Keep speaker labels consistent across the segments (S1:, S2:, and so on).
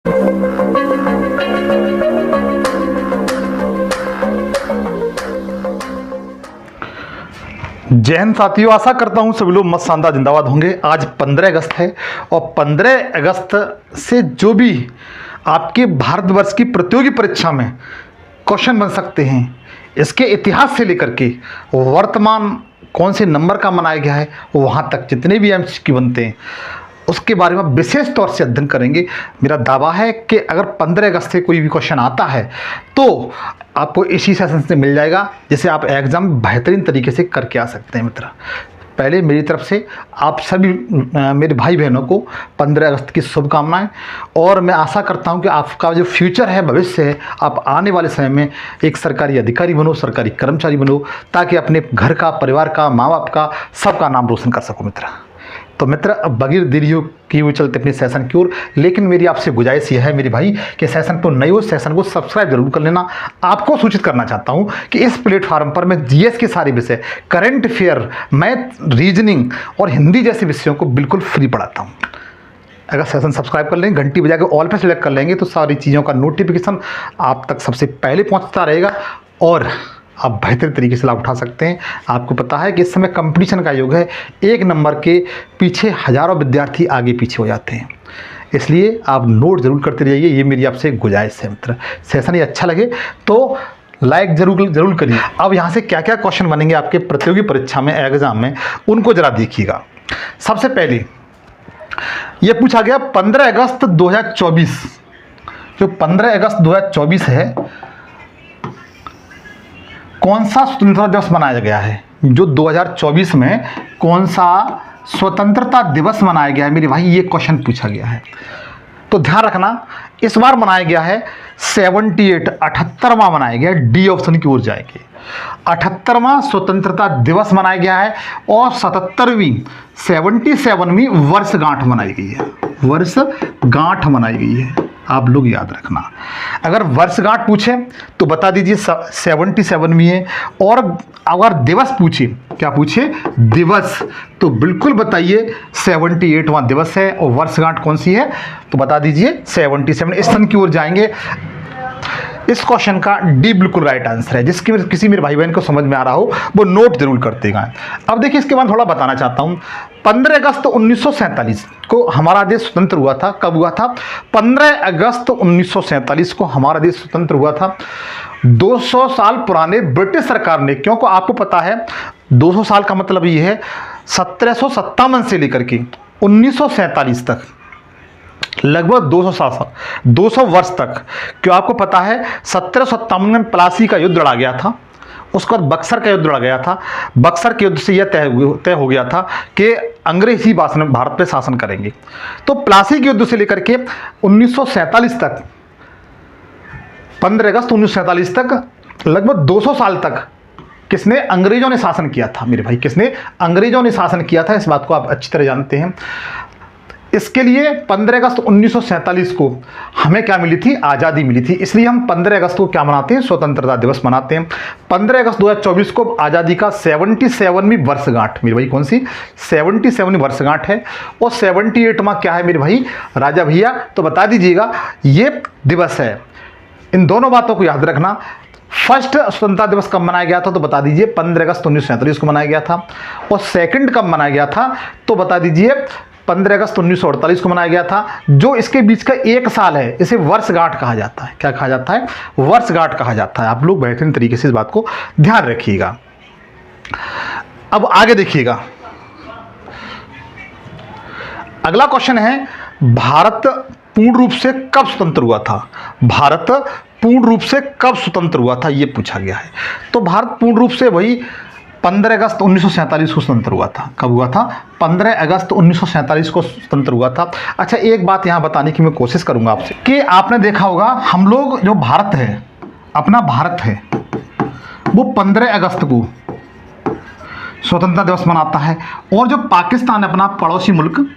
S1: जय हिंद साथियों, आशा करता हूं सभी लोग मस्त शानदार जिंदाबाद होंगे। आज 15 अगस्त है और 15 अगस्त से जो भी आपके भारतवर्ष की प्रतियोगी परीक्षा में क्वेश्चन बन सकते हैं, इसके इतिहास से लेकर के वर्तमान कौन से नंबर का मनाया गया है, वहाँ तक जितने भी एमसीक्यू बनते हैं उसके बारे में विशेष तौर से अध्ययन करेंगे। मेरा दावा है कि अगर 15 अगस्त से कोई भी क्वेश्चन आता है तो आपको इसी सेशन से मिल जाएगा, जिसे आप एग्ज़ाम बेहतरीन तरीके से करके आ सकते हैं। मित्र, पहले मेरी तरफ से आप सभी मेरे भाई बहनों को 15 अगस्त की शुभकामनाएं, और मैं आशा करता हूं कि आपका जो फ्यूचर है, भविष्य है, आप आने वाले समय में एक सरकारी अधिकारी बनो, सरकारी कर्मचारी बनो, ताकि अपने घर का, परिवार का, माँ बाप का, सबका नाम रोशन कर सको। मित्र, तो मित्र, अब बगैर देरी की हुए चलते अपने सेशन की ओर। लेकिन मेरी आपसे गुजारिश यह है मेरे भाई कि सेशन को नए हो, सेशन को सब्सक्राइब जरूर कर लेना। आपको सूचित करना चाहता हूं कि इस प्लेटफॉर्म पर मैं जीएस के सारे विषय, करंट अफेयर, मैथ, रीजनिंग और हिंदी जैसे विषयों को बिल्कुल फ्री पढ़ाता हूं। अगर सेशन सब्सक्राइब कर लेंगे, घंटी बजा के ऑल पर सेलेक्ट कर लेंगे, तो सारी चीज़ों का नोटिफिकेशन आप तक सबसे पहले पहुँचता रहेगा और आप बेहतर तरीके से लाभ उठा सकते हैं। आपको पता है कि इस समय कंपटीशन का युग है, एक नंबर के पीछे हज़ारों विद्यार्थी आगे पीछे हो जाते हैं, इसलिए आप नोट जरूर करते रहिए, ये मेरी आपसे गुजारिश है। मित्र, सेशन ये अच्छा लगे तो लाइक जरूर करिए। अब यहाँ से क्या क्या क्वेश्चन बनेंगे आपके प्रतियोगी परीक्षा में, एग्जाम में, उनको जरा देखिएगा। सबसे पहले ये पूछा गया 15 अगस्त 2024, जो 15 अगस्त 2024 है, कौन सा स्वतंत्रता दिवस मनाया गया है? जो 2024 में कौन सा स्वतंत्रता दिवस मनाया गया है मेरे भाई, ये क्वेश्चन पूछा गया है। तो ध्यान रखना, इस बार मनाया गया है 78वां मनाया गया है, डी ऑप्शन की ओर जाएंगे। 78वां स्वतंत्रता दिवस मनाया गया है और 77वीं वर्षगांठ मनाई गई है। वर्षगांठ मनाई गई है, आप लोग याद रखना। अगर वर्षगांठ पूछे तो बता दीजिए 77वीं है, और अगर दिवस पूछे, क्या पूछे? दिवस, तो बिल्कुल बताइए 78वां दिवस है। और वर्षगांठ कौन सी है तो बता दीजिए 77। इस सन की ओर जाएंगे। इस क्वेश्चन का डी बिल्कुल राइट आंसर है। जिसकी किसी मेरे भाई बहन को समझ में आ रहा हो वो नोट जरूर करते गए। अब देखिए, इसके बाद थोड़ा बताना चाहता हूँ। 15 अगस्त 1947 को हमारा देश स्वतंत्र हुआ था। कब हुआ था? 15 अगस्त 1947 को हमारा देश स्वतंत्र हुआ था। 200 साल पुराने ब्रिटिश सरकार ने, क्योंकि आपको पता है 200 साल का मतलब ये है 1757 से लेकर के 1947 तक, लगभग 200 वर्ष तक। क्यों आपको पता है 1757 में प्लासी का युद्ध लड़ा गया था, उसके बाद बक्सर का युद्ध लड़ा गया था। बक्सर के युद्ध से यह तय हो गया था कि अंग्रेज ही भारत पे शासन करेंगे। तो प्लासी के युद्ध से लेकर के 1947 तक, 15 अगस्त 1947 तक, लगभग 200 साल तक किसने? अंग्रेजों ने शासन किया था मेरे भाई। किसने? अंग्रेजों ने शासन किया था। इस बात को आप अच्छी तरह जानते हैं। इसके लिए 15 अगस्त 1947 को हमें क्या मिली थी? आज़ादी मिली थी। इसलिए हम 15 अगस्त को क्या मनाते हैं? स्वतंत्रता दिवस मनाते हैं। 15 अगस्त 2024 को आज़ादी का 77वीं वर्षगांठ मेरे भाई। कौन सी? 77वीं वर्षगांठ है। और 78वां क्या है मेरे भाई? राजा भैया, तो बता दीजिएगा ये दिवस है। इन दोनों बातों को याद रखना। फर्स्ट स्वतंत्रता दिवस कब मनाया गया था तो बता दीजिए 15 अगस्त 1947 को मनाया गया था। और सेकंड कब मनाया गया था तो बता दीजिए 15 अगस्त 1948 को मनाया गया था। जो इसके बीच का एक साल है, इसे वर्षगांठ कहा जाता है। क्या कहा जाता है? वर्षगांठ कहा जाता है। आप लोग बेहतरीन तरीके से इस बात को ध्यान रखिएगा। अब आगे देखिएगा, अगला क्वेश्चन है, भारत पूर्ण रूप से कब स्वतंत्र हुआ था? भारत पूर्ण रूप से कब स्वतंत्र हुआ था, यह पूछा गया है। तो भारत पूर्ण रूप से वही 15 अगस्त 1947 को स्वतंत्र हुआ था। कब हुआ था? 15 अगस्त 1947 को स्वतंत्र हुआ था। अच्छा, एक बात यहाँ बताने की मैं कोशिश करूंगा आपसे कि आपने देखा होगा, हम लोग जो भारत है, अपना भारत है, वो 15 अगस्त को स्वतंत्रता दिवस मनाता है। और जो पाकिस्तान है, अपना पड़ोसी मुल्क,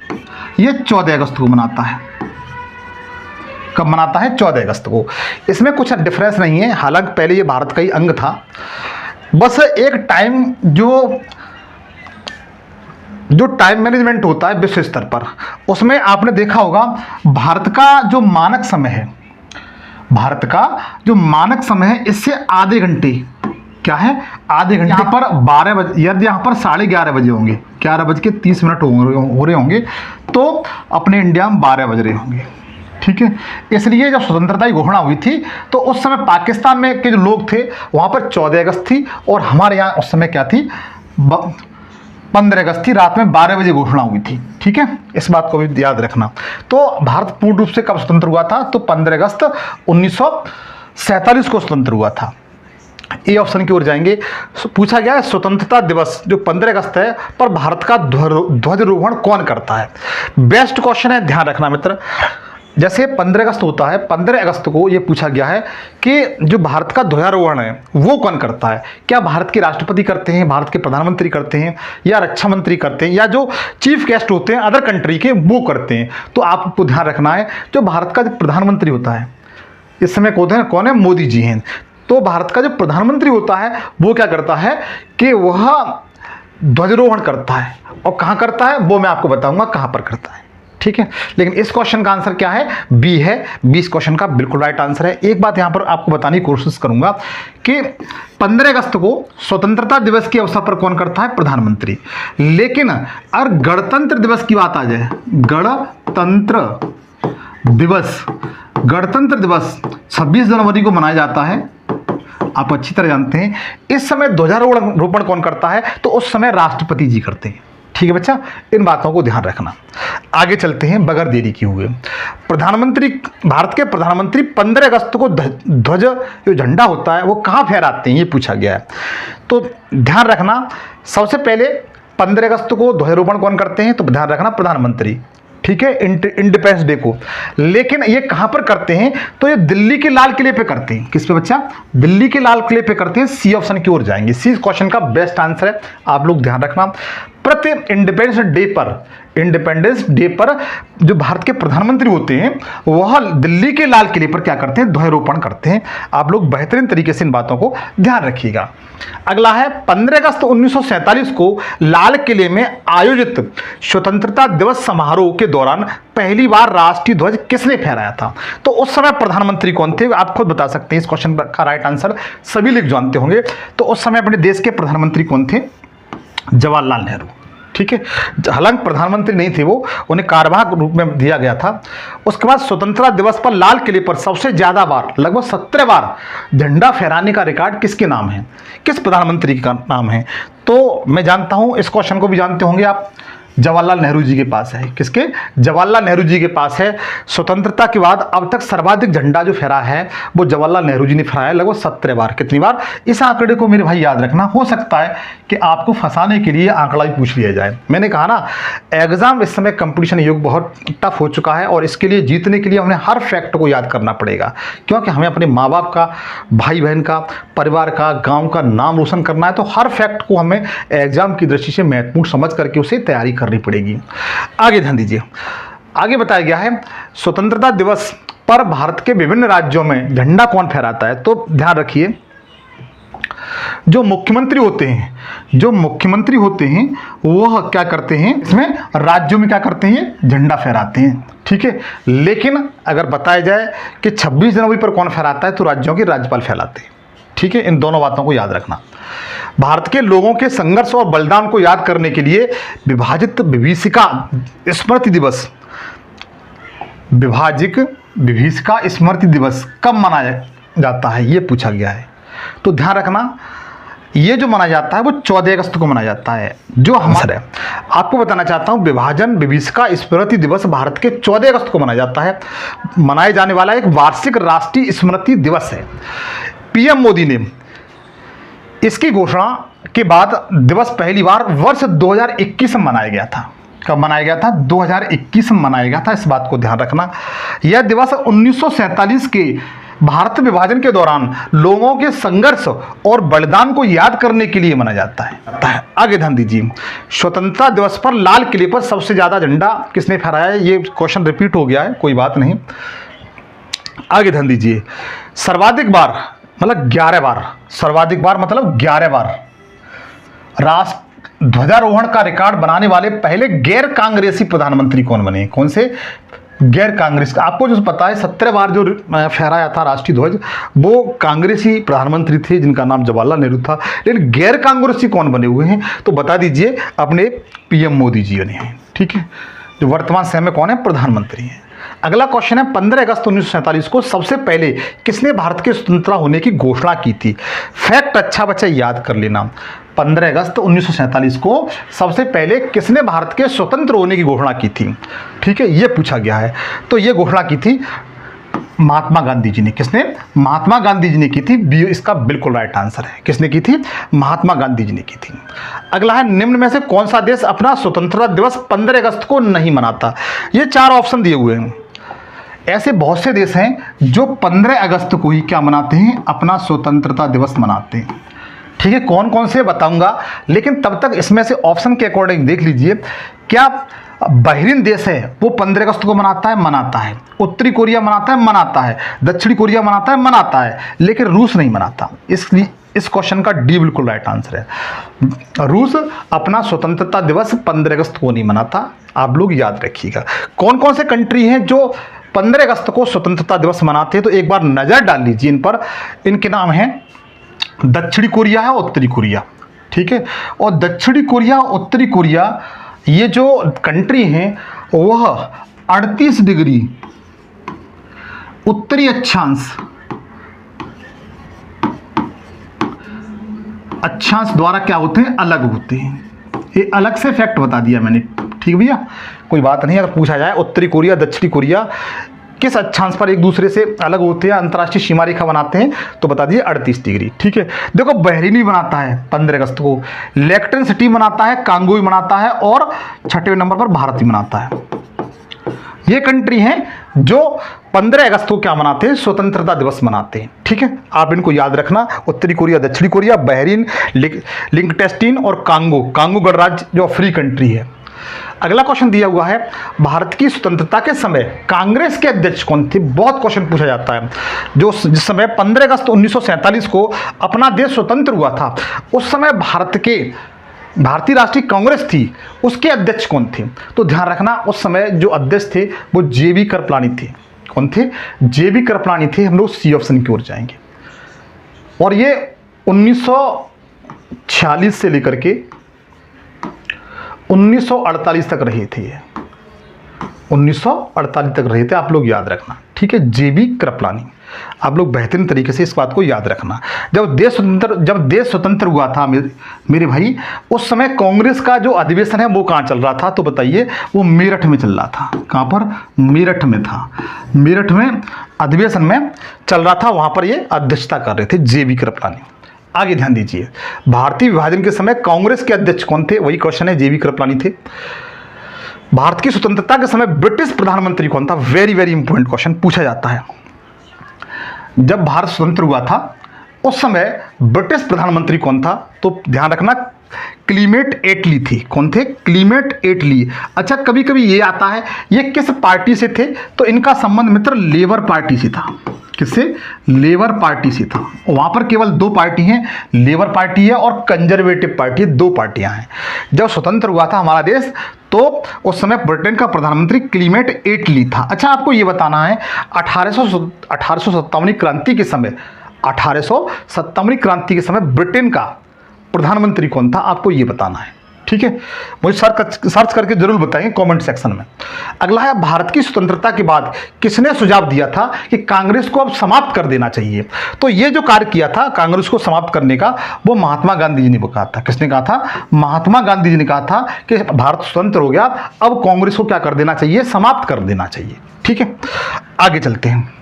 S1: ये 14 अगस्त को मनाता है। कब मनाता है? 14 अगस्त को। इसमें कुछ डिफरेंस नहीं है, हालांकि पहले ये भारत का ही अंग था। बस एक टाइम जो जो टाइम मैनेजमेंट होता है विश्व स्तर पर, उसमें आपने देखा होगा भारत का जो मानक समय है, भारत का जो मानक समय है इससे आधे घंटे, क्या है, आधे घंटे। यहाँ पर 12 बजे, यदि यहाँ पर 11:30 बजे होंगे, 11:30 हो रहे होंगे, तो अपने इंडिया में 12 बज रहे होंगे, ठीक है। इसलिए जब स्वतंत्रता की घोषणा हुई थी तो उस समय पाकिस्तान में के जो लोग थे वहाँ पर 14 अगस्त थी, और हमारे यहाँ उस समय क्या थी, 15 अगस्त थी, रात में 12 बजे घोषणा हुई थी, ठीक है। इस बात को भी याद रखना। तो भारत पूर्ण रूप से कब स्वतंत्र हुआ था, तो 15 अगस्त 1947 को स्वतंत्र हुआ था। ए ऑप्शन की ओर जाएंगे। पूछा गया है स्वतंत्रता दिवस जो 15 अगस्त है पर भारत का ध्वजारोहण कौन करता है। बेस्ट क्वेश्चन है, ध्यान रखना मित्र। जैसे 15 अगस्त होता है, 15 अगस्त को ये पूछा गया है कि जो भारत का ध्वजारोहण है वो कौन करता है। क्या भारत के राष्ट्रपति करते हैं, भारत के प्रधानमंत्री करते हैं, या रक्षा मंत्री करते हैं, या जो चीफ गेस्ट होते हैं अदर कंट्री के वो करते हैं। तो आपको ध्यान रखना है जो भारत का जो प्रधानमंत्री होता है इस समय कौन है, मोदी जी हैं। तो भारत का जो प्रधानमंत्री होता है वो क्या करता है कि वह ध्वजारोहण करता है, और कहाँ करता है वो मैं आपको बताऊंगा कहाँ पर करता है, ठीक है। लेकिन इस क्वेश्चन का आंसर क्या है, बी है। बी इस क्वेश्चन का बिल्कुल राइट आंसर है। एक बात यहां पर आपको बताने की कोशिश करूंगा कि 15 अगस्त को स्वतंत्रता दिवस के अवसर पर कौन करता है, प्रधानमंत्री। लेकिन अगर गणतंत्र दिवस की बात आ जाए, गणतंत्र दिवस 26 जनवरी को मनाया जाता है, आप अच्छी तरह जानते हैं। इस समय ध्वजारोहण कौन करता है, तो उस समय राष्ट्रपति जी करते हैं, ठीक है बच्चा। इन बातों को ध्यान रखना। आगे चलते हैं बगैर देरी किए हुए। भारत के प्रधानमंत्री 15 अगस्त को ध्वज जो झंडा होता है वो कहाँ फहराते हैं, ये पूछा गया है। तो ध्यान रखना, सबसे पहले 15 अगस्त को ध्वजारोहण कौन करते हैं, तो ध्यान रखना प्रधानमंत्री, ठीक है, इंडिपेंडेंस डे को। लेकिन ये कहां पर करते हैं, तो ये दिल्ली के लाल किले पे करते हैं। किस पे बच्चा, दिल्ली के लाल किले पे करते हैं। सी ऑप्शन की ओर जाएंगे। सी क्वेश्चन का बेस्ट आंसर है, आप लोग ध्यान रखना। प्रति इंडिपेंडेंस डे पर जो भारत के प्रधानमंत्री होते हैं वह दिल्ली के लाल किले पर क्या करते हैं, ध्वजारोहण करते हैं। आप लोग बेहतरीन तरीके से इन बातों को ध्यान रखिएगा। अगला है 15 अगस्त 1947 को लाल किले में आयोजित स्वतंत्रता दिवस समारोह के दौरान पहली बार राष्ट्रीय ध्वज किसने फहराया था। तो उस समय प्रधानमंत्री कौन थे, आप खुद बता सकते हैं। इस क्वेश्चन का राइट आंसर सभी लोग जानते होंगे। तो उस समय अपने देश के प्रधानमंत्री कौन थे, जवाहरलाल नेहरू, ठीक है। हालांकि प्रधानमंत्री नहीं थे वो, उन्हें कार्यवाहक रूप में दिया गया था। उसके बाद स्वतंत्रता दिवस पर लाल किले पर सबसे ज्यादा बार, लगभग 17 बार झंडा फहराने का रिकॉर्ड किसके नाम है, किस प्रधानमंत्री का नाम है। तो मैं जानता हूं इस क्वेश्चन को भी जानते होंगे आप, जवाहरलाल नेहरू जी के पास है। किसके, जवाहरलाल नेहरू जी के पास है। स्वतंत्रता के बाद अब तक सर्वाधिक झंडा जो फहरा है वो जवाहरलाल नेहरू जी ने फहराया, लगभग 17 बार। कितनी बार, इस आंकड़े को मेरे भाई याद रखना। हो सकता है कि आपको फंसाने के लिए आंकड़ा भी पूछ लिया जाए। मैंने कहा ना, एग्जाम इस समय कंपटीशन युग बहुत टफ हो चुका है, और इसके लिए जीतने के लिए हमें हर फैक्ट को याद करना पड़ेगा, क्योंकि हमें अपने माँ बाप का, भाई बहन का, परिवार का, गाँव का नाम रोशन करना है। तो हर फैक्ट को हमें एग्जाम की दृष्टि से महत्वपूर्ण समझ करके उसे तैयारी करनी पड़ेगी। आगे ध्यान दीजिए, आगे बताया गया है स्वतंत्रता दिवस पर भारत के विभिन्न राज्यों में झंडा कौन फहराता है। तो ध्यान रखिए, जो मुख्यमंत्री होते हैं वह क्या करते हैं, इसमें राज्यों में क्या करते हैं, झंडा फहराते हैं, ठीक है। लेकिन अगर बताया जाए कि 26 जनवरी पर कौन फहराता है, तो राज्यों के राज्यपाल फहराते हैं, ठीक है। इन दोनों बातों को याद रखना। भारत के लोगों के संघर्ष और बलिदान को याद करने के लिए विभाजित विभीषिका स्मृति दिवस कब मनाया जाता है, यह पूछा गया है। तो ध्यान रखना, ये जो मनाया जाता है वो 14 अगस्त को मनाया जाता है। जो हमारा है, आपको बताना चाहता हूं, विभीषिका स्मृति दिवस भारत के 14 अगस्त को मनाया जाता है। मनाए जाने वाला एक वार्षिक राष्ट्रीय स्मृति दिवस है। पीएम मोदी ने इसकी घोषणा के बाद दिवस पहली बार वर्ष 2021 में मनाया गया था। कब मनाया गया था, 2021 में मनाया गया था। इस बात को ध्यान रखना। यह दिवस 1947 के भारत विभाजन के दौरान लोगों के संघर्ष और बलिदान को याद करने के लिए मनाया जाता है। आगे ध्यान दीजिए, स्वतंत्रता दिवस पर लाल किले पर सबसे ज्यादा झंडा किसने फहराया है। ये क्वेश्चन रिपीट हो गया है, कोई बात नहीं। आगे ध्यान दीजिए, सर्वाधिक बार मतलब 11 बार ध्वजारोहण का रिकॉर्ड बनाने वाले पहले गैर कांग्रेसी प्रधानमंत्री कौन बने? कौन से गैर कांग्रेस? आपको जो पता है 17 बार जो फहराया था राष्ट्रीय ध्वज, वो कांग्रेसी प्रधानमंत्री थे जिनका नाम जवाहरलाल नेहरू था। लेकिन गैर कांग्रेसी कौन बने हुए हैं तो बता दीजिए, अपने पीएम मोदी जी बने हैं। ठीक है, जो वर्तमान समय में कौन है? प्रधानमंत्री हैं। अगला क्वेश्चन है 15 अगस्त 1947 को सबसे पहले किसने भारत के स्वतंत्रता होने की घोषणा की थी? फैक्ट अच्छा बच्चा याद कर लेना। 15 अगस्त 1947 को सबसे पहले किसने भारत के स्वतंत्र होने की घोषणा की थी? ठीक है, ये पूछा गया है। तो ये घोषणा की थी महात्मा गांधी जी ने। किसने? महात्मा गांधी जी ने की थी। बी इसका बिल्कुल राइट आंसर है। किसने की थी? महात्मा गांधी जी ने की थी। अगला है निम्न में से कौन सा देश अपना स्वतंत्रता दिवस 15 अगस्त को नहीं मनाता? ये 4 ऑप्शन दिए हुए हैं। ऐसे बहुत से देश हैं जो 15 अगस्त को ही क्या मनाते हैं? अपना स्वतंत्रता दिवस मनाते हैं। ठीक है, कौन कौन से बताऊंगा, लेकिन तब तक इसमें से ऑप्शन के अकॉर्डिंग देख लीजिए। क्या बहरीन देश है वो 15 अगस्त को मनाता है? मनाता है। उत्तरी कोरिया मनाता है? मनाता है। दक्षिणी कोरिया मनाता है? मनाता है। लेकिन रूस नहीं मनाता। इसलिए इस क्वेश्चन का डी बिल्कुल राइट आंसर है। रूस अपना स्वतंत्रता दिवस 15 अगस्त को नहीं मनाता। आप लोग याद रखिएगा। कौन कौन से कंट्री हैं जो 15 अगस्त को स्वतंत्रता दिवस मनाते हैं, तो एक बार नज़र डाल लीजिए इन पर। इनके नाम हैं दक्षिणी कोरिया है, उत्तरी कोरिया। ठीक है, और दक्षिणी कोरिया, उत्तरी कोरिया, ये जो कंट्री हैं वह 38 डिग्री उत्तरी अक्षांश द्वारा क्या होते हैं? अलग होते हैं। ये अलग से फैक्ट बता दिया मैंने। ठीक भैया, कोई बात नहीं। अगर पूछा जाए उत्तरी कोरिया, दक्षिणी कोरिया किस अक्षांश पर एक दूसरे से अलग होते हैं, अंतर्राष्ट्रीय सीमा रेखा बनाते हैं, तो बता दिए 38 डिग्री। ठीक है, देखो बहरीनी बनाता है 15 अगस्त को, लेक्टन सिटी मनाता है, कांगो भी मनाता है, और 6वें नंबर पर भारत भी मनाता है। ये कंट्री हैं जो 15 अगस्त को क्या मनाते हैं? स्वतंत्रता दिवस मनाते हैं। ठीक है, आप इनको याद रखना। उत्तरी कोरिया, दक्षिणी कोरिया, बहरीन, लिंकटेस्टीन और कांगो। कांगो गणराज्य जो फ्री कंट्री है। अगला क्वेश्चन दिया हुआ है, भारत की स्वतंत्रता के समय कांग्रेस के अध्यक्ष कौन थे? बहुत क्वेश्चन पूछा जाता है। जो जिस समय 15 अगस्त 1947 को अपना देश स्वतंत्र हुआ था, उस समय भारतीय राष्ट्रीय कांग्रेस थी, उसके अध्यक्ष कौन थे? तो ध्यान रखना, उस समय जो अध्यक्ष थे वो जेबी कृपलानी थे। कौन थे? जेबी कृपलानी थे। हम लोग सी ऑप्शन की ओर जाएंगे। और ये 1946 से लेकर के 1948 तक रहे थे। 1948 तक रहे थे, आप लोग याद रखना। ठीक है, जेबी कृपलानी। आप लोग बेहतरीन तरीके से इस बात को याद रखना। जब देश स्वतंत्र हुआ था मेरे भाई, उस समय कांग्रेस का जो अधिवेशन है वो कहाँ चल रहा था? तो बताइए, वो मेरठ में चल रहा था। कहाँ पर? मेरठ में था। मेरठ में अधिवेशन में चल रहा था, वहाँ पर ये अध्यक्षता कर रहे थे जेबी कृपलानी। आगे ध्यान दीजिए, भारतीय विभाजन के समय कांग्रेस के अध्यक्ष कौन थे? वही क्वेश्चन है, जेबी कृपलानी थे। भारत की स्वतंत्रता के समय ब्रिटिश प्रधानमंत्री कौन था? वेरी वेरी इंपॉर्टेंट क्वेश्चन पूछा जाता है। जब भारत स्वतंत्र हुआ था उस समय ब्रिटिश प्रधानमंत्री कौन था? तो ध्यान रखना, क्लीमेट एटली थे। कौन थे? क्लीमेट एटली। अच्छा, कभी कभी ये आता है ये किस पार्टी से थे? तो इनका संबंध मित्र लेबर पार्टी से था। किससे? लेबर पार्टी से था। वहां पर केवल 2 पार्टी हैं, लेबर पार्टी है और कंजर्वेटिव पार्टी, 2 पार्टियां हैं। जब स्वतंत्र हुआ था हमारा देश, तो उस समय ब्रिटेन का प्रधानमंत्री क्लीमेट एटली था। अच्छा, आपको ये बताना है 1857 क्रांति के समय, 1857 क्रांति के समय ब्रिटेन का प्रधानमंत्री कौन था? आपको ये बताना है। ठीक है, मुझे सर्च करके जरूर बताएंगे कमेंट सेक्शन में। अगला है, भारत की स्वतंत्रता के बाद किसने सुझाव दिया था कि कांग्रेस को अब समाप्त कर देना चाहिए? तो ये जो कार्य किया था कांग्रेस को समाप्त करने का, वो महात्मा गांधी जी ने कहा था। किसने कहा था? महात्मा गांधी जी ने कहा था कि भारत स्वतंत्र हो गया, अब कांग्रेस को क्या कर देना चाहिए? समाप्त कर देना चाहिए। ठीक है, आगे चलते हैं।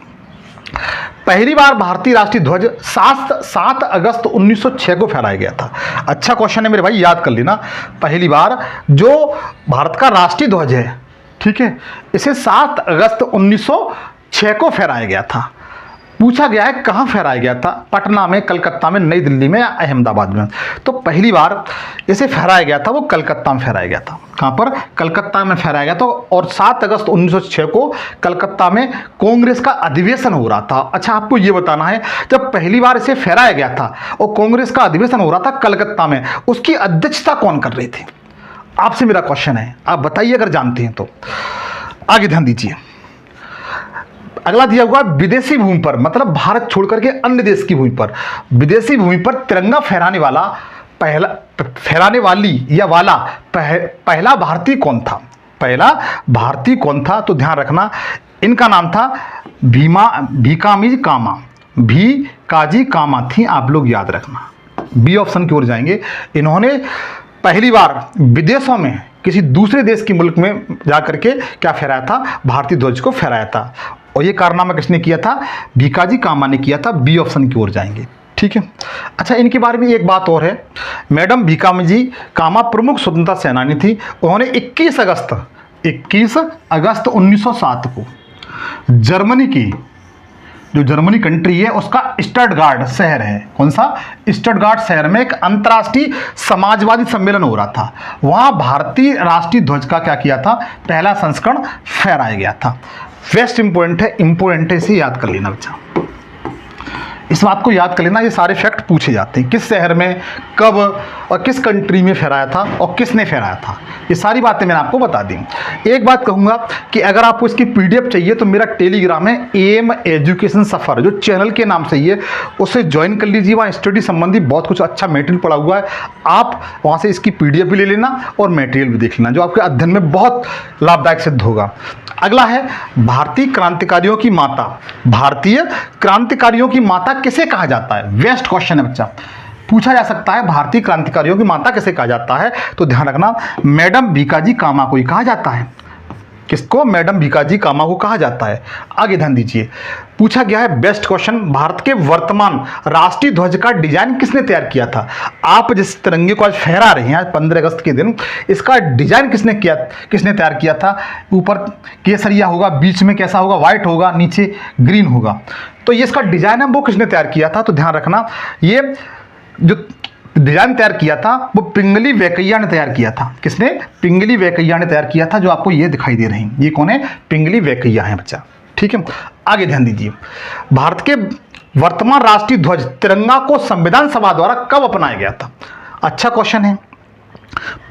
S1: पहली बार भारतीय राष्ट्रीय ध्वज 7 अगस्त 1906 को फहराया गया था। अच्छा क्वेश्चन है मेरे भाई, याद कर लेना। पहली बार जो भारत का राष्ट्रीय ध्वज है, ठीक है, इसे 7 अगस्त 1906 को फहराया गया था। पूछा गया है कहाँ फहराया गया था, पटना में, कलकत्ता में, नई दिल्ली में या अहमदाबाद में। तो पहली बार इसे फहराया गया था वो कलकत्ता में फहराया गया था। कहाँ पर? कलकत्ता में फहराया गया था। और 7 अगस्त 1906 को कलकत्ता में कांग्रेस का अधिवेशन हो रहा था। अच्छा, आपको ये बताना है जब पहली बार इसे फहराया गया था और कांग्रेस का अधिवेशन हो रहा था कलकत्ता में, उसकी अध्यक्षता कौन कर रहे थे? आपसे मेरा क्वेश्चन है, आप बताइए अगर जानते हैं तो। आगे ध्यान दीजिए। अगला दिया हुआ विदेशी भूमि पर, मतलब भारत छोड़ करके अन्य देश की भूमि पर, विदेशी भूमि पर तिरंगा फहराने वाला पहला भारतीय कौन था? पहला भारतीय कौन था? तो ध्यान रखना, इनका नाम था भीकाजी कामा थी। आप लोग याद रखना, बी ऑप्शन की ओर जाएंगे। इन्होंने पहली बार विदेशों में किसी दूसरे देश के मुल्क में जाकर के क्या फहराया था? भारतीय ध्वज को फहराया था। और ये कारनामा किसने किया था? भीकाजी कामा ने किया था। बी ऑप्शन की ओर जाएंगे, ठीक है। अच्छा, इनके बारे में एक बात और है, मैडम भीकाजी कामा प्रमुख स्वतंत्रता सेनानी थी। उन्होंने 21 अगस्त 1907 को जर्मनी की, जो जर्मनी कंट्री है उसका स्टटगार्ट शहर है, कौन सा? स्टटगार्ट शहर में एक अंतर्राष्ट्रीय समाजवादी सम्मेलन हो रहा था। वहां भारतीय राष्ट्रीय ध्वज का क्या किया था? पहला संस्करण फहराया गया था। वेस्ट इंपॉर्टेंट है, इसे याद कर लेना बच्चा, इस बात को याद कर लेना। ये सारे फैक्ट पूछे जाते हैं, किस शहर में, कब और किस कंट्री में फहराया था और किसने फहराया था, ये सारी बातें मैंने आपको बता दी। एक बात कहूँगा कि अगर आपको इसकी PDF चाहिए तो मेरा टेलीग्राम है AM एजुकेशन सफ़र, जो चैनल के नाम से ही है, उसे ज्वाइन कर लीजिए। वहाँ स्टडी संबंधी बहुत कुछ अच्छा मटेरियल पड़ा हुआ है, आप वहाँ से इसकी PDF भी ले लेना और मटेरियल भी देख लेना, जो आपके अध्ययन में बहुत लाभदायक सिद्ध होगा। अगला है भारतीय क्रांतिकारियों की माता। भारतीय क्रांतिकारियों की माता किसे कहा जाता है? बेस्ट क्वेश्चन है बच्चा, पूछा जा सकता है भारतीय क्रांतिकारियों की माता किसे कहा जाता है? तो ध्यान रखना, मैडम भीकाजी कामा को ही कहा जाता है। किसको? मैडम भीकाजी कामा को कहा जाता है। आगे ध्यान दीजिए, पूछा गया है बेस्ट क्वेश्चन, भारत के वर्तमान राष्ट्रीय ध्वज का डिजाइन किसने तैयार किया था? आप जिस तिरंगे को आज फहरा रहे हैं, आज 15 अगस्त के दिन, इसका डिजाइन किसने तैयार किया था? ऊपर केसरिया होगा, बीच में कैसा होगा? व्हाइट होगा, नीचे ग्रीन होगा। तो ये इसका डिजाइन है वो किसने तैयार किया था? तो ध्यान रखना, ये जो डिजाइन तैयार किया था वो पिंगली वेंकैया ने तैयार किया था। किसने? पिंगली वेंकैया ने तैयार किया था, जो आपको ये दिखाई दे रहे हैं। ये कौन है? पिंगली वेंकैया है बच्चा, ठीक है। आगे ध्यान दीजिए, भारत के वर्तमान राष्ट्रीय ध्वज तिरंगा को संविधान सभा द्वारा कब अपनाया गया था? अच्छा क्वेश्चन है,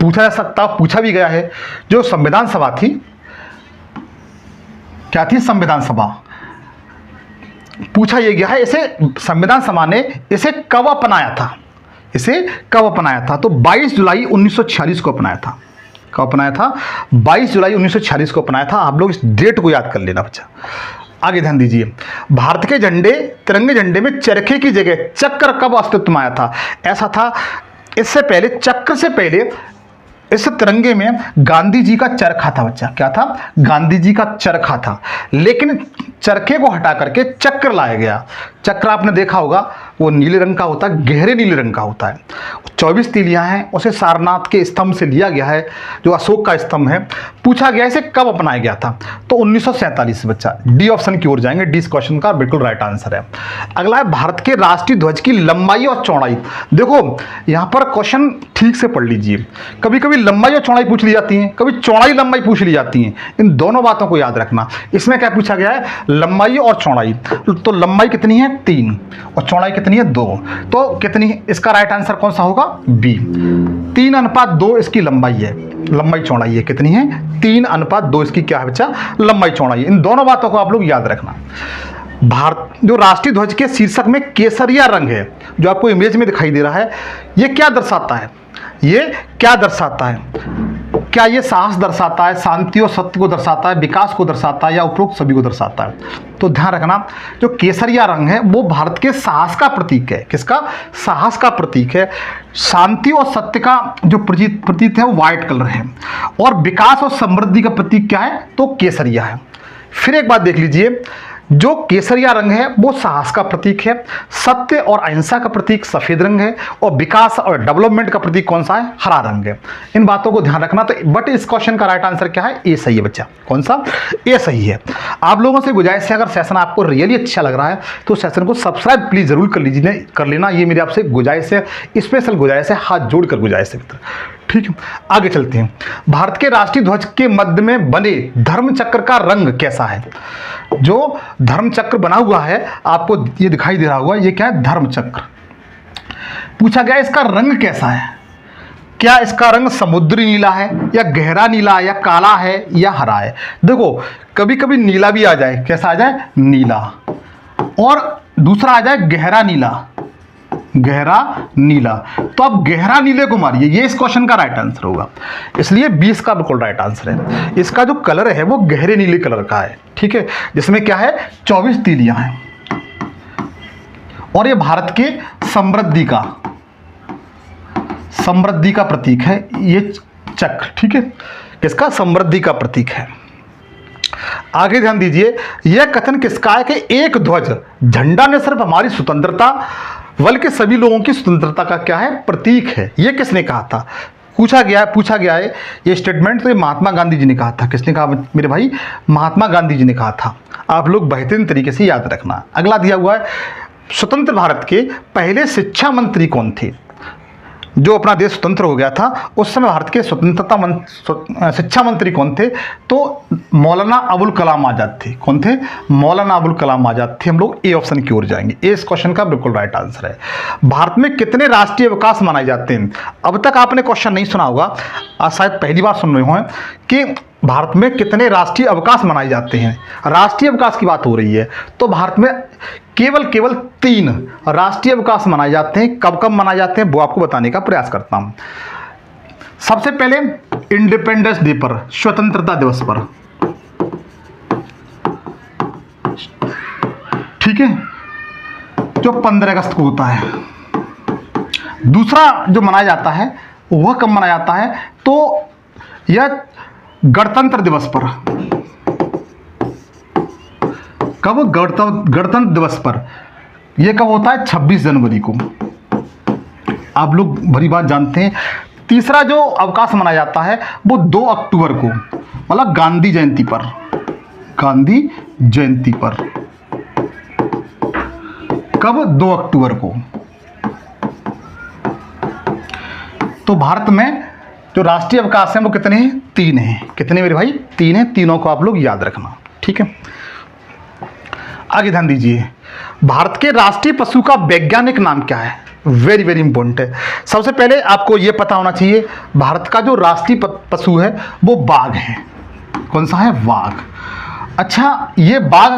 S1: पूछा जा सकता, पूछा भी गया है। जो संविधान सभा थी, क्या थी? संविधान सभा। पूछा यह गया है, इसे संविधान सभा ने इसे कब अपनाया था? इसे कब अपनाया था? तो 22 जुलाई 1946 को अपनाया था। कब अपनाया था? 22 जुलाई 1946 को अपनाया था। आप लोग इस डेट को याद कर लेना बच्चा। आगे ध्यान दीजिए, भारत के झंडे, तिरंगे झंडे में चरखे की जगह चक्र कब अस्तित्व में आया था? ऐसा था, इससे पहले, चक्र से पहले इस तिरंगे में गांधी जी का चरखा था बच्चा। क्या था? गांधी जी का चरखा था, लेकिन चरखे को हटा करके चक्र लाया गया। चक्र आपने देखा होगा, वो नीले रंग का होता है, गहरे नीले रंग का होता है। 24 तीलियां हैं, उसे सारनाथ के स्तंभ से लिया गया है, जो अशोक का स्तंभ है। पूछा गया इसे कब अपनाया गया था? तो 1947 बच्चा। डी ऑप्शन की ओर जाएंगे, डी इस क्वेश्चन का बिल्कुल राइट आंसर है। अगला है भारत के राष्ट्रीय ध्वज की लंबाई और चौड़ाई। देखो यहाँ पर क्वेश्चन ठीक से पढ़ लीजिए, कभी कभी लंबाई और चौड़ाई पूछ ली जाती है, कभी चौड़ाई लंबाई पूछ ली जाती है। इन दोनों बातों को याद रखना। इसमें क्या पूछा गया है? लंबाई और चौड़ाई। तो लंबाई कितनी है? 3 और चौड़ाई कितनी है? 2। तो कितनी है? इसका राइट आंसर कौन सा होगा? बी। 3:2 इसकी लंबाई है, लंबाई चौड़ाई है। कितनी है? 3:2 इसकी क्या है बच्चा? लंबाई चौड़ाई। इन दोनों बातों को आप लोग याद रखना। भारत जो राष्ट्रीय ध्वज के शीर्षक में केसरिया रंग है, जो आपको इमेज में दिखाई दे रहा है, ये क्या दर्शाता है? ये क्या दर्शाता है? क्या ये साहस दर्शाता है, शांति और सत्य को दर्शाता है, विकास को दर्शाता है, या उपरोक्त सभी को दर्शाता है? तो ध्यान रखना, जो केसरिया रंग है वो भारत के साहस का प्रतीक है। किसका? साहस का प्रतीक है। शांति और सत्य का जो प्रतीक है वो व्हाइट कलर है, और विकास और समृद्धि का प्रतीक क्या है? तो केसरिया है। फिर एक बात देख लीजिए, जो केसरिया रंग है वो साहस का प्रतीक है, सत्य और अहिंसा का प्रतीक सफेद रंग है, और विकास और डेवलपमेंट का प्रतीक कौन सा है? हरा रंग है। इन बातों को ध्यान रखना। तो बट इस क्वेश्चन का राइट आंसर क्या है? ए सही है बच्चा। कौन सा? ए सही है। आप लोगों से गुजारिश है, अगर सेशन आपको रियली अच्छा लग रहा है तो सेशन को सब्सक्राइब प्लीज जरूर कर लेना। ये मेरी आपसे गुजारिश है, स्पेशल गुजारिश है, हाथ जोड़कर गुजारिश है मित्र। ठीक है, आगे चलते हैं। भारत के राष्ट्रीय ध्वज के मध्य में बने धर्म चक्र का रंग कैसा है? जो धर्म चक्र बना हुआ है आपको ये दिखाई दे रहा होगा, ये क्या है? धर्म चक्र। पूछा गया इसका रंग कैसा है? क्या इसका रंग समुद्री नीला है, या गहरा नीला, या काला है, या हरा है? देखो कभी कभी नीला भी आ जाए। कैसा आ जाए? नीला। और दूसरा आ जाए गहरा नीला। गहरा नीला। तो आप गहरा नीले को मारिए, ये इस क्वेश्चन का राइट आंसर होगा। इसलिए 20 का बिल्कुल राइट आंसर है। इसका जो कलर है वो गहरे नीले कलर का है। ठीक है, जिसमें क्या है? 24 तीलियां हैं। और ये भारत के समृद्धि का प्रतीक है ये चक्र। ठीक है, किसका? समृद्धि का प्रतीक है। आगे ध्यान दीजिए, यह कथन किसका है कि एक ध्वज झंडा न सिर्फ हमारी स्वतंत्रता बल्कि सभी लोगों की स्वतंत्रता का क्या है? प्रतीक है। यह किसने कहा था? पूछा गया है ये स्टेटमेंट तो ये महात्मा गांधी जी ने कहा था। किसने कहा मेरे भाई? महात्मा गांधी जी ने कहा था। आप लोग बेहतरीन तरीके से याद रखना। अगला दिया हुआ है, स्वतंत्र भारत के पहले शिक्षा मंत्री कौन थे? जो अपना देश स्वतंत्र हो गया था उस समय भारत के शिक्षा मंत्री कौन थे? तो मौलाना अबुल कलाम आजाद थे। कौन थे? मौलाना अबुल कलाम आजाद थे। हम लोग ए ऑप्शन की ओर जाएंगे। ए इस क्वेश्चन का बिल्कुल राइट आंसर है। भारत में कितने राष्ट्रीय अवकाश मनाए जाते हैं? अब तक आपने क्वेश्चन नहीं सुना होगा, आज शायद पहली बार सुन रहे हो कि भारत में कितने राष्ट्रीय अवकाश मनाए जाते हैं। राष्ट्रीय अवकाश की बात हो रही है तो भारत में केवल 3 राष्ट्रीय अवकाश मनाए जाते हैं। कब कब मनाए जाते हैं वो आपको बताने का प्रयास करता हूं। सबसे पहले इंडिपेंडेंस डे पर, स्वतंत्रता दिवस पर। ठीक है, जो 15 अगस्त को होता है। दूसरा जो मनाया जाता है वह कब मनाया जाता है? तो यह गणतंत्र दिवस पर। कब? गणतंत्र दिवस पर। यह कब होता है? 26 जनवरी को। आप लोग भली बात जानते हैं। तीसरा जो अवकाश मनाया जाता है वो 2 अक्टूबर को, मतलब गांधी जयंती पर। गांधी जयंती पर कब? 2 अक्टूबर को। तो भारत में जो राष्ट्रीय अवकाश हैं वो कितने हैं? 3 हैं। कितने मेरे भाई? 3 हैं। तीनों को आप लोग याद रखना। ठीक है, आगे ध्यान दीजिए। भारत के राष्ट्रीय पशु का वैज्ञानिक नाम क्या है? वेरी वेरी इंपॉर्टेंट है। सबसे पहले आपको यह पता होना चाहिए भारत का जो राष्ट्रीय पशु है वो बाघ है। कौन सा है? बाघ। अच्छा, ये बाघ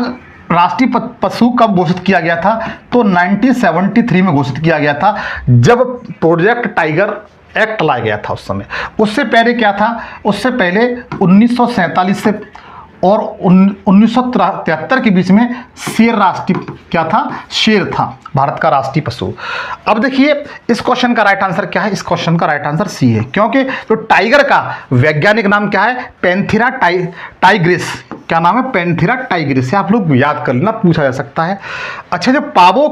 S1: राष्ट्रीय पशु कब घोषित किया गया था? तो 1973 में घोषित किया गया था, जब प्रोजेक्ट टाइगर एक्ट लाया गया था उस समय। उससे पहले क्या था? उससे पहले 1947 से और 1973 के बीच में शेर राष्ट्रीय क्या था? शेर था भारत का राष्ट्रीय पशु। अब देखिए इस क्वेश्चन का राइट आंसर क्या है? इस क्वेश्चन का राइट आंसर सी है, क्योंकि जो टाइगर का वैज्ञानिक नाम क्या है? Panthera Tigris. क्या नाम है? Panthera Tigris. आप लोग याद कर लेना, पूछा जा सकता है। अच्छा, जो पावो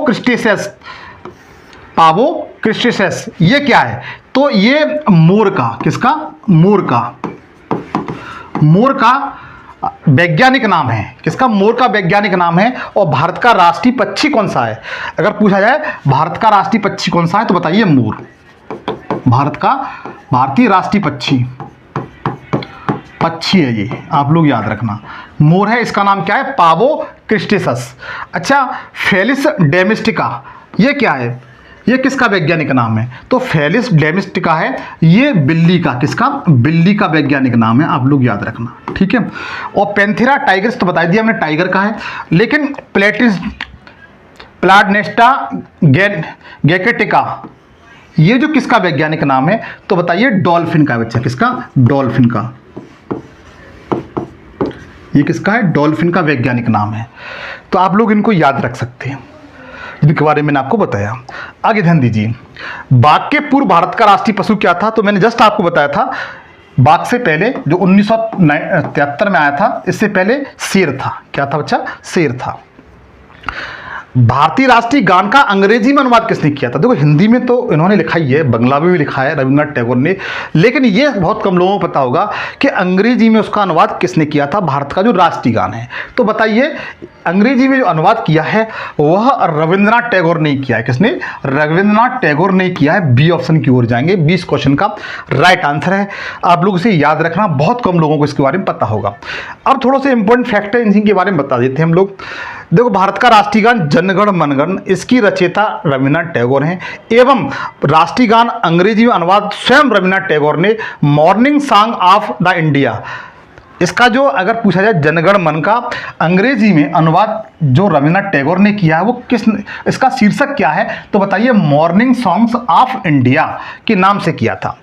S1: क्रिस्टेसेस ये क्या है? तो ये मोर का, किसका? मोर का वैज्ञानिक नाम है। किसका? मोर का वैज्ञानिक नाम है। और भारत का राष्ट्रीय पक्षी कौन सा है? अगर पूछा जाए भारत का राष्ट्रीय पक्षी कौन सा है तो बताइए मोर। भारतीय राष्ट्रीय पक्षी है ये, आप लोग याद रखना, मोर है। इसका नाम क्या है? पावो क्रिस्टेसस। अच्छा, फेलिस डोमेस्टिका ये क्या है? ये किसका वैज्ञानिक नाम है? तो फेलिस डोमेस्टिका है ये बिल्ली का। किसका? बिल्ली का वैज्ञानिक नाम है। आप लोग याद रखना। ठीक है, और पैंथेरा टाइग्रिस तो बता दिया हमने, टाइगर का है। लेकिन प्लाडनेस्टा गैकेटिका ये जो किसका वैज्ञानिक नाम है? तो बताइए डॉल्फिन का। बच्चा किसका? डॉल्फिन का। ये किसका है? डॉल्फिन का वैज्ञानिक नाम है। तो आप लोग इनको याद रख सकते हैं, जिनके बारे में मैंने आपको बताया। आगे ध्यान दीजिए, बाघ के पूर्व भारत का राष्ट्रीय पशु क्या था? तो मैंने जस्ट आपको बताया था, बाघ से पहले जो 1973 में आया था, इससे पहले शेर था। क्या था बच्चा? शेर था। भारतीय राष्ट्रीय गान का अंग्रेजी में अनुवाद किसने किया था? देखो हिंदी में तो इन्होंने लिखा ही है, बंगला में भी लिखा है रविन्द्रनाथ टैगोर ने, लेकिन ये बहुत कम लोगों को पता होगा कि अंग्रेजी में उसका अनुवाद किसने किया था, भारत का जो राष्ट्रीय गान है। तो बताइए अंग्रेजी में जो अनुवाद किया है वह रविन्द्रनाथ टैगोर ने किया है। किसने? रविन्द्रनाथ टैगोर ने किया है। बी ऑप्शन की ओर जाएंगे, 20 क्वेश्चन का राइट आंसर है। आप लोग इसे याद रखना, बहुत कम लोगों को इसके बारे में पता होगा। अब थोड़ा सा इंपॉर्टेंट फैक्ट है इनके बारे में बता देते हैं हम लोग। देखो भारत का राष्ट्रीय गान जनगण मनगण, इसकी रचयिता रविन्द्रनाथ टैगोर हैं, एवं राष्ट्रीय गान अंग्रेजी में अनुवाद स्वयं रविन्द्रनाथ टैगोर ने morning song of the India, इसका जो अगर पूछा जाए जनगण मन का अंग्रेजी में अनुवाद जो रविन्द्रनाथ टैगोर ने किया है वो इसका शीर्षक क्या है? तो बताइए मॉर्निंग सॉन्ग्स ऑफ इंडिया के नाम से किया था।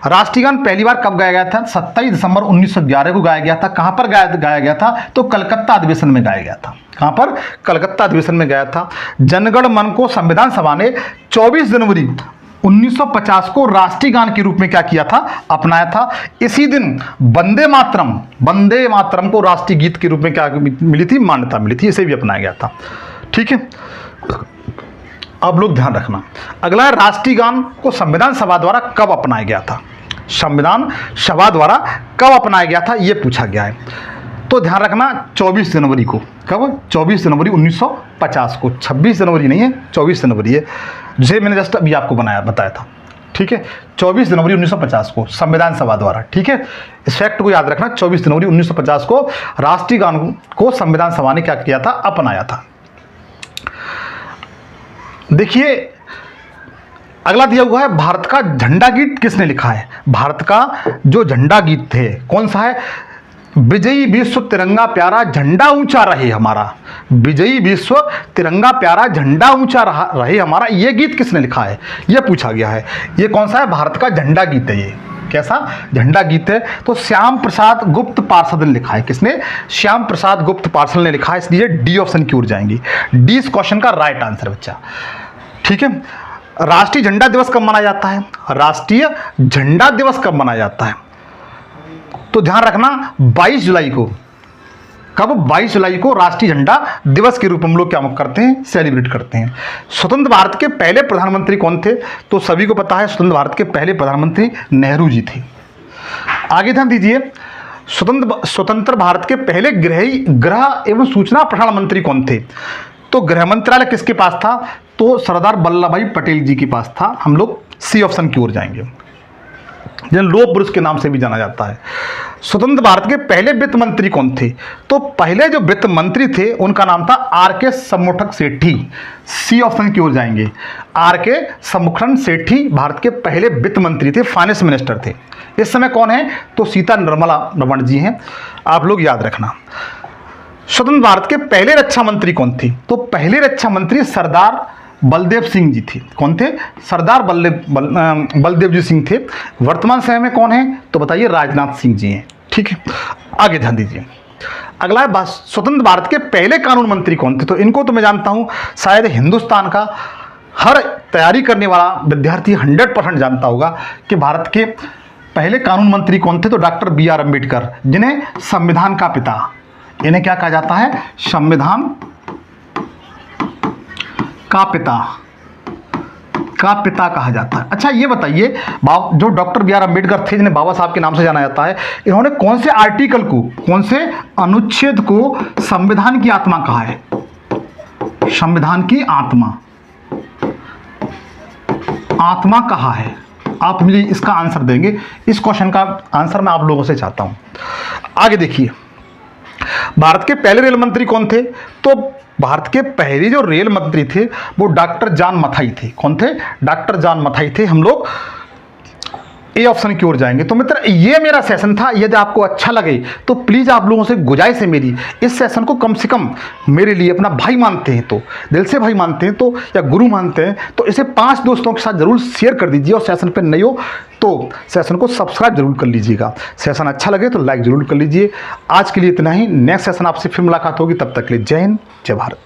S1: राष्ट्रीय गान पहली बार कब गाया गया था? 27 दिसंबर 1911 को गाया गया था। कहाँ पर गाया गया था? तो कलकत्ता अधिवेशन में गाया गया था। कहाँ पर? कलकत्ता अधिवेशन में गाया था। जनगण मन को संविधान सभा ने 24 जनवरी 1950 को राष्ट्रीय गान के रूप में क्या किया था? अपनाया था। इसी दिन वंदे मातरम को राष्ट्रीय गीत के रूप में क्या मिली थी? मान्यता मिली थी। इसे भी अपनाया गया था। ठीक है, अब लोग ध्यान रखना। अगला है राष्ट्रीय गान को संविधान सभा द्वारा कब अपनाया गया था? संविधान सभा द्वारा कब अपनाया गया था ये पूछा गया है। तो ध्यान रखना 24 जनवरी को। कब? 24 जनवरी 1950 को। 26 जनवरी नहीं है, 24 जनवरी है, जिसे मैंने जस्ट अभी आपको बताया था। ठीक है, 24 जनवरी 1950 को संविधान सभा द्वारा। ठीक है, इस फैक्ट को याद रखना, 24 जनवरी 1950 को राष्ट्रीय गान को संविधान सभा ने क्या किया था? अपनाया था। देखिए अगला दिया हुआ है भारत का झंडा गीत किसने लिखा है? भारत का जो झंडा गीत थे कौन सा है? विजयी विश्व तिरंगा प्यारा झंडा ऊंचा रहे हमारा। विजयी विश्व तिरंगा प्यारा झंडा ऊंचा रहे हमारा, ये गीत किसने लिखा है? ये पूछा गया है। ये कौन सा है? भारत का झंडा गीत है। ये कैसा झंडा गीत है? तो श्याम प्रसाद गुप्त पार्षद ने लिखा है। किसने? श्याम प्रसाद गुप्त पार्षद ने लिखा है, इसलिए डी ऑप्शन की ओर जाएंगे। डी इस क्वेश्चन का राइट आंसर बच्चा। ठीक है, राष्ट्रीय झंडा दिवस कब मनाया जाता है? राष्ट्रीय झंडा दिवस कब मनाया जाता है? तो ध्यान रखना 22 जुलाई को। कब? 22 जुलाई को राष्ट्रीय झंडा दिवस के रूप में हम लोग क्या करते हैं? सेलिब्रेट करते हैं। स्वतंत्र भारत के पहले प्रधानमंत्री कौन थे? तो सभी को पता है स्वतंत्र भारत के पहले प्रधानमंत्री नेहरू जी थे। आगे ध्यान दीजिए, स्वतंत्र भारत के पहले गृह एवं सूचना प्रसारण मंत्री कौन थे? तो गृह मंत्रालय किसके पास था? तो सरदार वल्लभ भाई पटेल जी के पास था। हम लोग सी ऑप्शन की ओर जाएंगे, जिन्हें लोह पुरुष के नाम से भी जाना जाता है। स्वतंत्र भारत के पहले वित्त मंत्री कौन थे? तो पहले जो वित्त मंत्री थे उनका नाम था आर.के. सम्मुखन सेठी। सी ऑप्शन की ओर जाएंगे। आर.के. सम्मुखन सेठी भारत के पहले वित्त मंत्री थे, फाइनेंस मिनिस्टर थे। इस समय कौन है? तो सीता निर्मला रमण जी हैं। आप लोग याद रखना। स्वतंत्र भारत के पहले रक्षा मंत्री कौन थे? तो पहले रक्षा मंत्री सरदार बलदेव सिंह जी थे। कौन थे? सरदार बलदेव जी सिंह थे। वर्तमान समय में कौन है? तो बताइए राजनाथ सिंह जी हैं। ठीक है, आगे ध्यान दीजिए। अगला है स्वतंत्र भारत के पहले कानून मंत्री कौन थे? तो इनको तो मैं जानता हूं, शायद हिंदुस्तान का हर तैयारी करने वाला विद्यार्थी 100% जानता होगा कि भारत के पहले कानून मंत्री कौन थे? तो डॉक्टर बी.आर. अम्बेडकर, जिन्हें संविधान का पिता, इन्हें क्या कहा जाता है? संविधान का पिता कहा जाता है। अच्छा ये बताइए, जो डॉक्टर बी.आर. अम्बेडकर थे, जिन्हें बाबा साहब के नाम से जाना जाता है, इन्होंने कौन से आर्टिकल को, कौन से अनुच्छेद को संविधान की आत्मा कहा है? संविधान की आत्मा कहा है। आप मुझे इसका आंसर देंगे। इस क्वेश्चन का आंसर मैं आप लोगों से चाहता हूं। आगे देखिए, भारत के पहले रेल मंत्री कौन थे? तो भारत के पहले जो रेल मंत्री थे वो डॉक्टर जॉन मथाई थे। कौन थे? डॉक्टर जॉन मथाई थे। हम लोग ए ऑप्शन की ओर जाएंगे। तो मित्र ये मेरा सेशन था। यदि आपको अच्छा लगे तो प्लीज़ आप लोगों से गुजारिश है मेरी, इस सेशन को कम से कम मेरे लिए अपना भाई मानते हैं तो, दिल से भाई मानते हैं तो, या गुरु मानते हैं तो इसे 5 दोस्तों के साथ जरूर शेयर कर दीजिए। और सेशन पर नए हो तो सेशन को सब्सक्राइब जरूर कर लीजिएगा। सेशन अच्छा लगे तो लाइक जरूर कर लीजिए। आज के लिए इतना ही। नेक्स्ट सेशन आपसे फिर मुलाकात होगी। तब तक के लिए जय हिंद, जय भारत।